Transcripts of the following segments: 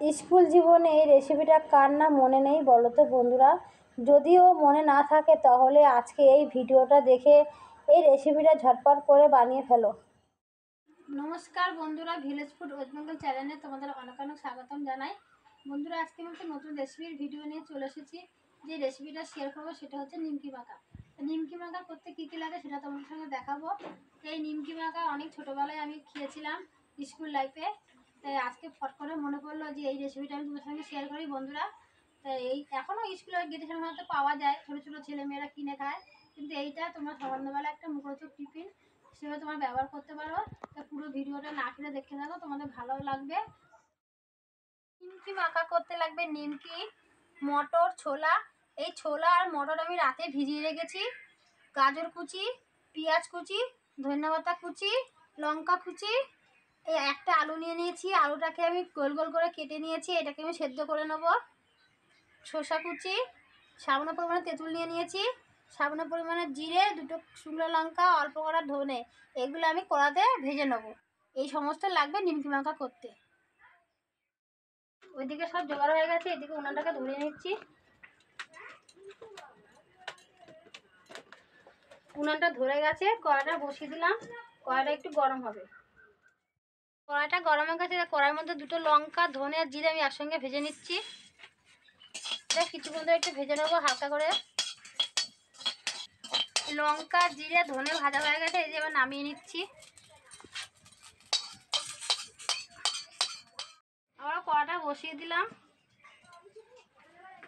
School জীবনে এই রেসিপিটা কার না মনে নেই বলো তো বন্ধুরা। যদিও মনে না থাকে তাহলে আজকে এই ভিডিওটা দেখে এই রেসিপিটা ঝটপট করে বানিয়ে ফেলো। নমস্কার বন্ধুরা, ভিলেজ ফুড ওয়েস্ট বেঙ্গল চ্যানেলে তোমাদের অনেক অনেক স্বাগতম জানাই। বন্ধুরা, আজকে আমি একটা নতুন রেসিপির ভিডিও নিয়ে চলে এসেছি। যে রেসিপিটা শেয়ার করবো সেটা হচ্ছে নিমকি মাখা। নিমকি মাখা করতে কী কী লাগে সেটা তোমাদের সঙ্গে দেখাবো। এই নিমকি মাখা অনেক ছোটোবেলায় আমি খেয়েছিলাম স্কুল লাইফে। তাই আজকে ফট করে মনে পড়লো যে এই রেসিপিটা আমি তোমাদের সঙ্গে শেয়ার করি বন্ধুরা। তাই এই এখনও স্কুলের গেটের সামনে হয়তো পাওয়া যায়, ছোটো ছোটো ছেলেমেয়েরা কিনে খায়, কিন্তু এইটা তোমরা সন্ধ্যাবেলা একটা মুখরোচক টিফিন হিসেবে তোমার ব্যবহার করতে পারো। তো পুরো ভিডিওটা না খেলে দেখতে থাকো, তোমাদের ভালো লাগবে। নিমকি মাখা করতে লাগবে নিমকি, মটর, ছোলা। এই ছোলা আর মটর আমি রাতে ভিজিয়ে রেখেছি। গাজর কুচি, পেঁয়াজ কুচি, ধনেপাতা কুচি, লঙ্কা কুচি। এই একটা আলু নিয়ে নিয়েছি, আলুটাকে আমি গোল গোল করে কেটে নিয়েছি, এটাকে আমি সেদ্ধ করে নেব। শসা কুচি, সামান্য পরিমাণে তেঁতুল নিয়ে নিয়েছি, সামান্য পরিমাণে জিরে, দুটো শুকনো লঙ্কা, অল্প করা ধনে, এগুলো আমি কড়াতে ভেজে নেব। এই সমস্ত লাগবে নিমকি মাখা করতে। ওইদিকে সব জোগাড় হয়ে গেছে, এদিকে উনানটাকে ধরিয়ে নিচ্ছি। উনানটা ধরে গেছে, কড়াটা বসিয়ে দিলাম। কড়াটা একটু গরম হবে। কড়াইটা গরম হয়ে গেছে, কড়াইয়ের মধ্যে দুটো লঙ্কা, ধনে আর জিরে আমি একসঙ্গে ভেজে নিচ্ছি। এটা কিছুক্ষণ ধরে একটু ভেজে নেবো হালকা করে। লঙ্কা, জিরে, ধনে ভাজা হয়ে গেছে, এই যে এবার নামিয়ে নিচ্ছি। আবার কড়াটা বসিয়ে দিলাম।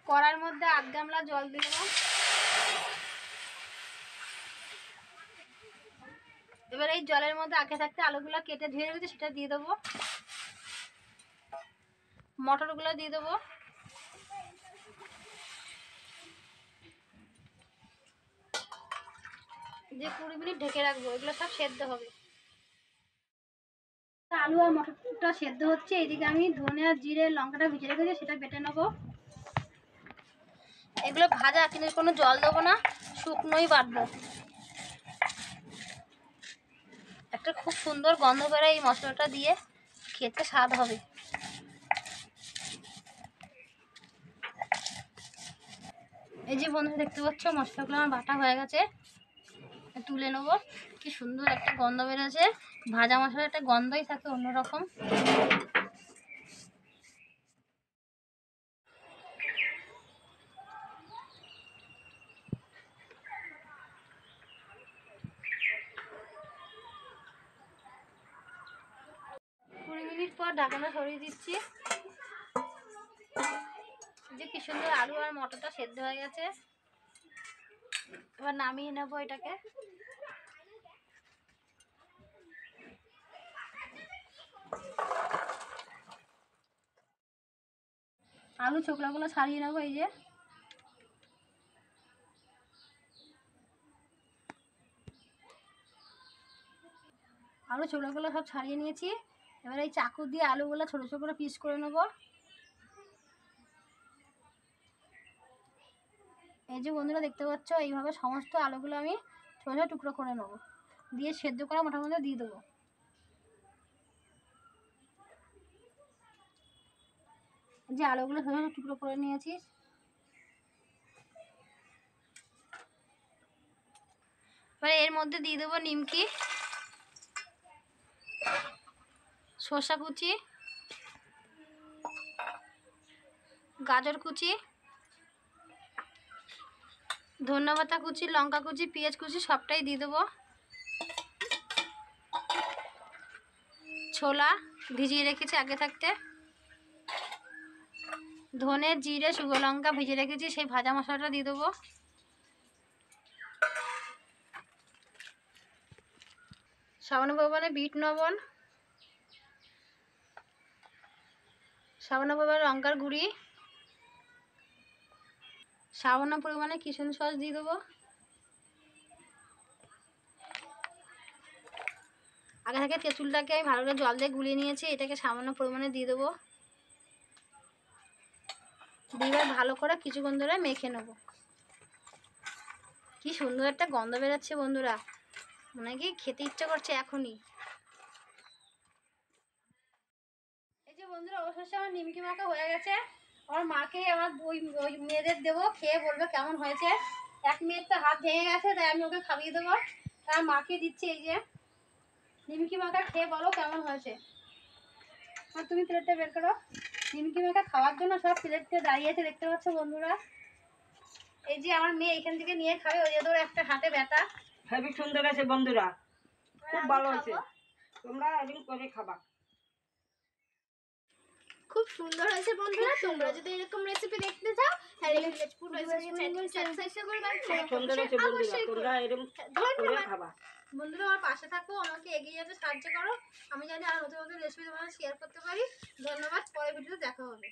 কড়ার মধ্যে 1 গামলা জল দিয়ে দেবো। এবার এই জলের মধ্যে আগে থাকতে আলুগুলো কেটে ধুয়ে রেখেছি সেটা দিয়ে দেবো। মটরগুলো দিয়ে দেবো। যে 20 মিনিট ঢেকে রাখবো, এগুলো সব সেদ্ধ হবে। আলু আর মটরটা সেদ্ধ হচ্ছে, এদিকে আমি ধনে আর জিরে লঙ্কাটা ভিজে রেখেছি সেটা বেটে নেবো। এগুলো ভাজা, কিন্তু কোনো জল দেবো না, শুকনোই বাটবো। একটা খুব সুন্দর গন্ধ বেরোয় এই মশলাটা দিয়ে, খেতে স্বাদ হবে। এই যে বন্ধুরা দেখতে পাচ্ছ মশলাগুলো আমার বাটা হয়ে গেছে, তুলে নেবো। কি সুন্দর একটা গন্ধ বেরোছে, ভাজা মশলার একটা গন্ধই থাকে অন্যরকম। 20 মিনিট পর ঢাকনা সরিয়ে দিচ্ছি। যে কি সুন্দর আলু আর মটরটা সেদ্ধ হয়ে গেছে, এবার নামিয়ে নেবো এটাকে। আলু চোকলাগুলো ছাড়িয়ে নেবো। এই যে আলু চোকলাগুলো সব ছাড়িয়ে নিয়েছি। এবার এই চাকু দিয়ে আলুগুলো ছোটো ছোটো করে পিস করে নেবো। এই যে বন্ধুরা দেখতে পাচ্ছ, এইভাবে সমস্ত আলুগুলো আমি ছোটো ছোটো টুকরো করে নেবো, দিয়ে সেদ্ধ করা মোটার মধ্যে দিয়ে দেবো। যে আলুগুলো ছোটো ছোটো টুকরো করে নিয়েছি, এবার এর মধ্যে দিয়ে দেবো নিমকি, শসা কুচি, গাজর কুচি, ধনেপাতা কুচি, লঙ্কা কুচি, পেঁয়াজ কুচি সবটাই দিয়ে দেবো। ছোলা ভিজিয়ে রেখেছি আগে থাকতে, ধনে, জিরে, শুকনো লঙ্কা ভিজে রেখেছি, সেই ভাজা মশলাটা দিয়ে দেবো। সামান্য পরিমাণে বিট লবণ, সামান্য পরিমাণে লঙ্কার গুঁড়ি, সামান্য পরিমাণে কিচেন সস দিয়ে দেবো। আগে থেকে তেঁতুলটাকে আমি ভালো করে জল দিয়ে গুলিয়ে নিয়েছি, এটাকে সামান্য পরিমাণে দিয়ে দেবো। দিয়ে ভালো করে কিছুক্ষণ ধরে মেখে নেব। কি সুন্দর একটা গন্ধ বেরোচ্ছে বন্ধুরা, মনে কি খেতে ইচ্ছে করছে এখনই। এই যে বন্ধুরা অবশেষে আমার নিমকি মাখা হয়ে গেছে। আমার মাকে আমার ওই মেয়েদের দেবো, খেয়ে বলবে কেমন হয়েছে। এক মেয়ের তো হাত ভেঙে গেছে, তাই আমি ওকে খাইয়ে দেবো। তার মাকে দিচ্ছি এই যে নিমকি মাখা, খেয়ে বলো কেমন হয়েছে। আর তুমি প্লেটটা বের করো। নিমকি মাখা খাওয়ার জন্য সব প্লেটে দাঁড়িয়েছে, দেখতে পাচ্ছ বন্ধুরা। এই যে আমার মেয়ে এখান থেকে নিয়ে খাবে, ওই যে তোর একটা হাতে ব্যথা। হেবি সুন্দর আছে বন্ধুরা, খুব ভালো হয়েছে। তোমরা এরকম করে খাবা। খুব সুন্দর হয়েছে বন্ধুরা। তোমরা যদি এরকম রেসিপি দেখতে চাও তাহলে ভিলেজ ফুড রেসিপি সাবস্ক্রাইব করবে। সুন্দর আছে বন্ধুরা, তোমরা এরকম করে খাবা। বন্ধুরা আমার পাশে থাকো, আমাকে এগিয়ে যেতে সাহায্য করো। আমি জানি আর নতুন নতুন রেসিপি তোমাদের শেয়ার করতে পারি। ধন্যবাদ, পরের ভিডিওতে দেখা হবে।